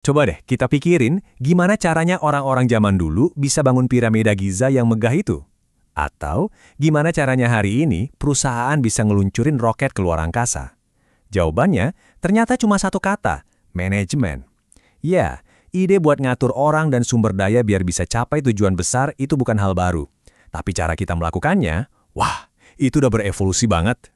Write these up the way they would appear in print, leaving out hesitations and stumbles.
Coba deh kita pikirin gimana caranya orang-orang zaman dulu bisa bangun piramida Giza yang megah itu. Atau gimana caranya hari ini perusahaan bisa ngeluncurin roket keluar angkasa. Jawabannya ternyata cuma satu kata, manajemen. Ya, ide buat ngatur orang dan sumber daya biar bisa capai tujuan besar itu bukan hal baru. Tapi cara kita melakukannya, wah, itu udah berevolusi banget.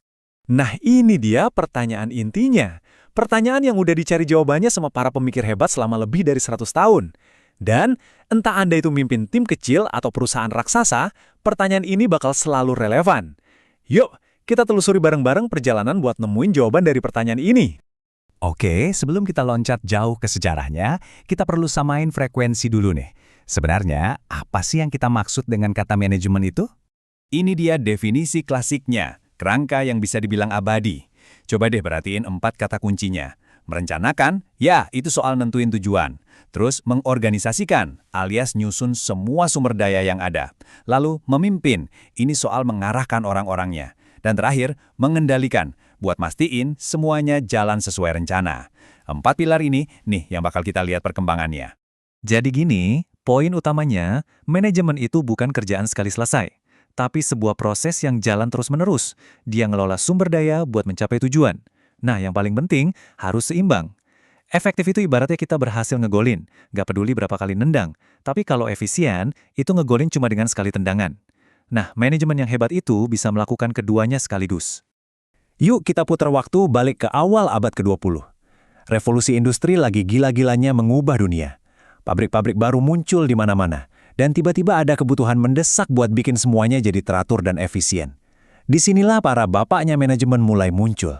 Nah, ini dia pertanyaan intinya. Pertanyaan yang udah dicari jawabannya sama para pemikir hebat selama lebih dari 100 tahun. Dan, entah Anda itu mimpin tim kecil atau perusahaan raksasa, pertanyaan ini bakal selalu relevan. Yuk, kita telusuri bareng-bareng perjalanan buat nemuin jawaban dari pertanyaan ini. Oke, sebelum kita loncat jauh ke sejarahnya, kita perlu samain frekuensi dulu nih. Sebenarnya, apa sih yang kita maksud dengan kata manajemen itu? Ini dia definisi klasiknya, kerangka yang bisa dibilang abadi. Coba deh perhatiin 4 kata kuncinya. Merencanakan, ya itu soal nentuin tujuan. Terus mengorganisasikan, alias nyusun semua sumber daya yang ada. Lalu memimpin, ini soal mengarahkan orang-orangnya. Dan terakhir, mengendalikan, buat mastiin semuanya jalan sesuai rencana. 4 pilar ini, nih yang bakal kita lihat perkembangannya. Jadi gini, poin utamanya, manajemen itu bukan kerjaan sekali selesai. Tapi sebuah proses yang jalan terus-menerus. Dia ngelola sumber daya buat mencapai tujuan. Nah, yang paling penting, harus seimbang. Efektif itu ibaratnya kita berhasil ngegolin, nggak peduli berapa kali nendang. Tapi kalau efisien, itu ngegolin cuma dengan sekali tendangan. Nah, manajemen yang hebat itu bisa melakukan keduanya sekaligus. Yuk kita putar waktu balik ke awal abad ke-20. Revolusi industri lagi gila-gilanya mengubah dunia. Pabrik-pabrik baru muncul di mana-mana. Dan tiba-tiba ada kebutuhan mendesak buat bikin semuanya jadi teratur dan efisien. Disinilah para bapaknya manajemen mulai muncul.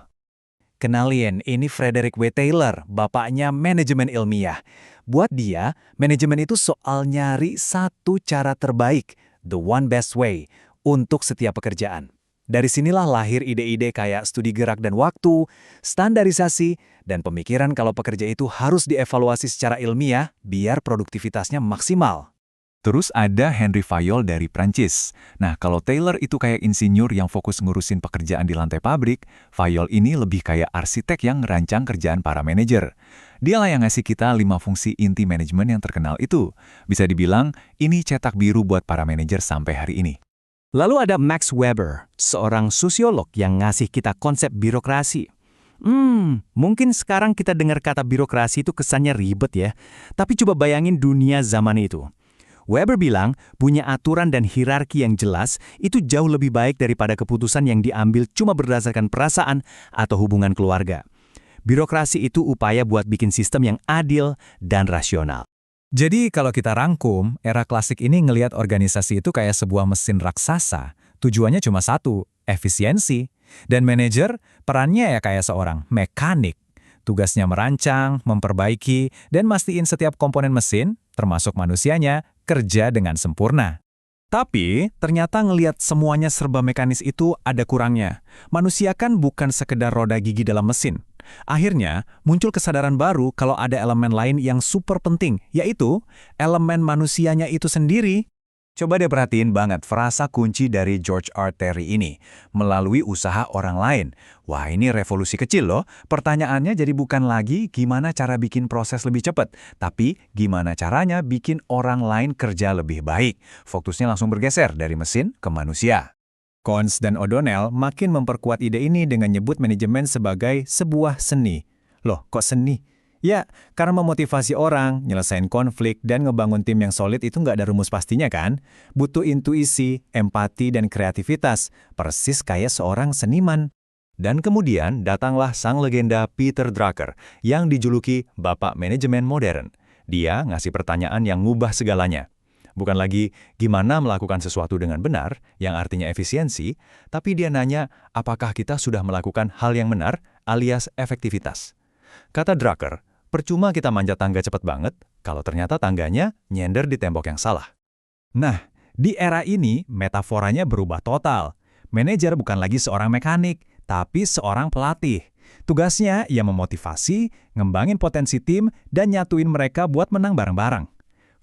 Kenalin, ini Frederick W. Taylor, bapaknya manajemen ilmiah. Buat dia, manajemen itu soal nyari satu cara terbaik, the one best way, untuk setiap pekerjaan. Dari sinilah lahir ide-ide kayak studi gerak dan waktu, standarisasi, dan pemikiran kalau pekerja itu harus dievaluasi secara ilmiah biar produktivitasnya maksimal. Terus ada Henry Fayol dari Prancis. Nah, kalau Taylor itu kayak insinyur yang fokus ngurusin pekerjaan di lantai pabrik, Fayol ini lebih kayak arsitek yang ngerancang kerjaan para manajer. Dialah yang ngasih kita 5 fungsi inti manajemen yang terkenal itu. Bisa dibilang, ini cetak biru buat para manajer sampai hari ini. Lalu ada Max Weber, seorang sosiolog yang ngasih kita konsep birokrasi. Mungkin sekarang kita dengar kata birokrasi itu kesannya ribet ya. Tapi coba bayangin dunia zaman itu. Weber bilang, punya aturan dan hierarki yang jelas itu jauh lebih baik daripada keputusan yang diambil cuma berdasarkan perasaan atau hubungan keluarga. Birokrasi itu upaya buat bikin sistem yang adil dan rasional. Jadi kalau kita rangkum, era klasik ini ngelihat organisasi itu kayak sebuah mesin raksasa. Tujuannya cuma satu, efisiensi. Dan manajer, perannya ya kayak seorang mekanik. Tugasnya merancang, memperbaiki, dan mastiin setiap komponen mesin, termasuk manusianya, kerja dengan sempurna. Tapi, ternyata ngelihat semuanya serba mekanis itu ada kurangnya. Manusia kan bukan sekedar roda gigi dalam mesin. Akhirnya, muncul kesadaran baru kalau ada elemen lain yang super penting, yaitu elemen manusianya itu sendiri. Coba deh perhatiin banget frasa kunci dari George R. Terry ini, melalui usaha orang lain. Wah, ini revolusi kecil loh. Pertanyaannya jadi bukan lagi gimana cara bikin proses lebih cepat, tapi gimana caranya bikin orang lain kerja lebih baik. Fokusnya langsung bergeser dari mesin ke manusia. Cons dan O'Donnell makin memperkuat ide ini dengan nyebut manajemen sebagai sebuah seni. Loh, kok seni? Ya, karena memotivasi orang, nyelesain konflik, dan ngebangun tim yang solid itu nggak ada rumus pastinya kan? Butuh intuisi, empati, dan kreativitas, persis kayak seorang seniman. Dan kemudian datanglah sang legenda Peter Drucker, yang dijuluki Bapak Manajemen Modern. Dia ngasih pertanyaan yang ngubah segalanya. Bukan lagi gimana melakukan sesuatu dengan benar, yang artinya efisiensi, tapi dia nanya apakah kita sudah melakukan hal yang benar, alias efektivitas. Kata Drucker, percuma kita manjat tangga cepat banget, kalau ternyata tangganya nyender di tembok yang salah. Nah, di era ini metaforanya berubah total. Manajer bukan lagi seorang mekanik, tapi seorang pelatih. Tugasnya ia memotivasi, ngembangin potensi tim, dan nyatuin mereka buat menang bareng-bareng.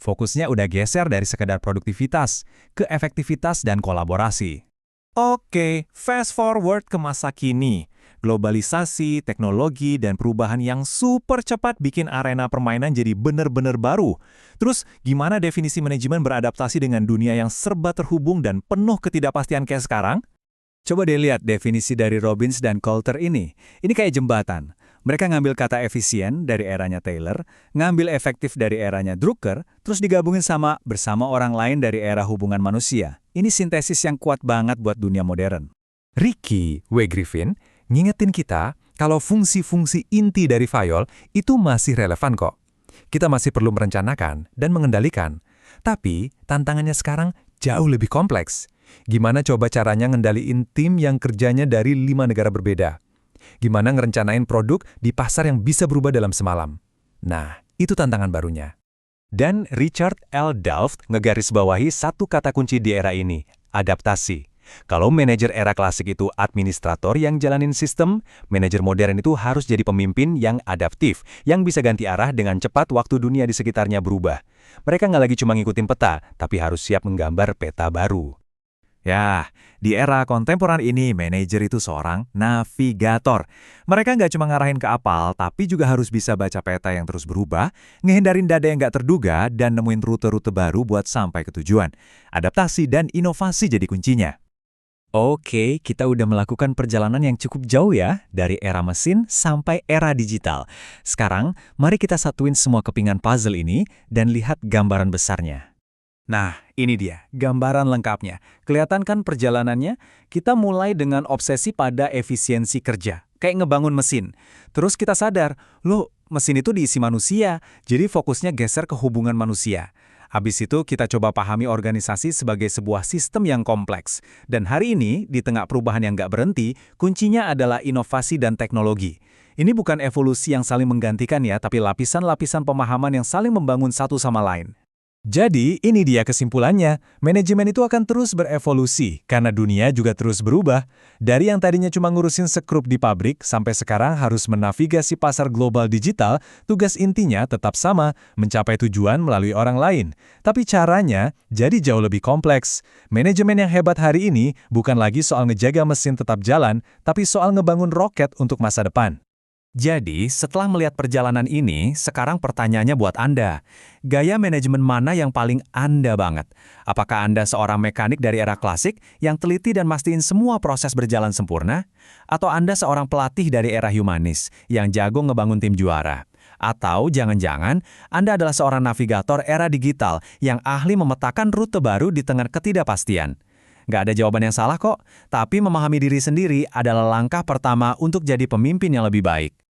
Fokusnya udah geser dari sekedar produktivitas ke efektivitas dan kolaborasi. Oke, fast forward ke masa kini. Globalisasi, teknologi, dan perubahan yang super cepat bikin arena permainan jadi bener-bener baru. Terus, gimana definisi manajemen beradaptasi dengan dunia yang serba terhubung dan penuh ketidakpastian kayak sekarang? Coba deh lihat definisi dari Robbins dan Coulter ini. Ini kayak jembatan. Mereka ngambil kata efisien dari eranya Taylor, ngambil efektif dari eranya Drucker, terus digabungin bersama orang lain dari era hubungan manusia. Ini sintesis yang kuat banget buat dunia modern. Ricky W. Griffin ngingetin kita kalau fungsi-fungsi inti dari Fayol itu masih relevan kok. Kita masih perlu merencanakan dan mengendalikan. Tapi tantangannya sekarang jauh lebih kompleks. Gimana coba caranya ngendaliin tim yang kerjanya dari 5 negara berbeda? Gimana ngerencanain produk di pasar yang bisa berubah dalam semalam? Nah, itu tantangan barunya. Dan Richard L. Delft ngegarisbawahi satu kata kunci di era ini, adaptasi. Kalau manajer era klasik itu administrator yang jalanin sistem, manajer modern itu harus jadi pemimpin yang adaptif, yang bisa ganti arah dengan cepat waktu dunia di sekitarnya berubah. Mereka nggak lagi cuma ngikutin peta, tapi harus siap menggambar peta baru. Ya, di era kontemporer ini, manajer itu seorang navigator. Mereka nggak cuma ngarahin ke kapal, tapi juga harus bisa baca peta yang terus berubah, ngehindarin dada yang nggak terduga, dan nemuin rute-rute baru buat sampai ke tujuan. Adaptasi dan inovasi jadi kuncinya. Oke, kita udah melakukan perjalanan yang cukup jauh ya, dari era mesin sampai era digital. Sekarang, mari kita satuin semua kepingan puzzle ini dan lihat gambaran besarnya. Nah, ini dia, gambaran lengkapnya. Kelihatan kan perjalanannya? Kita mulai dengan obsesi pada efisiensi kerja, kayak ngebangun mesin. Terus kita sadar, loh, mesin itu diisi manusia, jadi fokusnya geser ke hubungan manusia. Habis itu kita coba pahami organisasi sebagai sebuah sistem yang kompleks. Dan hari ini, di tengah perubahan yang nggak berhenti, kuncinya adalah inovasi dan teknologi. Ini bukan evolusi yang saling menggantikan ya, tapi lapisan-lapisan pemahaman yang saling membangun satu sama lain. Jadi, ini dia kesimpulannya. Manajemen itu akan terus berevolusi, karena dunia juga terus berubah. Dari yang tadinya cuma ngurusin sekrup di pabrik, sampai sekarang harus menavigasi pasar global digital, tugas intinya tetap sama, mencapai tujuan melalui orang lain. Tapi caranya jadi jauh lebih kompleks. Manajemen yang hebat hari ini bukan lagi soal ngejaga mesin tetap jalan, tapi soal ngebangun roket untuk masa depan. Jadi, setelah melihat perjalanan ini, sekarang pertanyaannya buat Anda. Gaya manajemen mana yang paling Anda banget? Apakah Anda seorang mekanik dari era klasik yang teliti dan mastiin semua proses berjalan sempurna? Atau Anda seorang pelatih dari era humanis yang jago ngebangun tim juara? Atau jangan-jangan Anda adalah seorang navigator era digital yang ahli memetakan rute baru di tengah ketidakpastian? Nggak ada jawaban yang salah kok, tapi memahami diri sendiri adalah langkah pertama untuk jadi pemimpin yang lebih baik.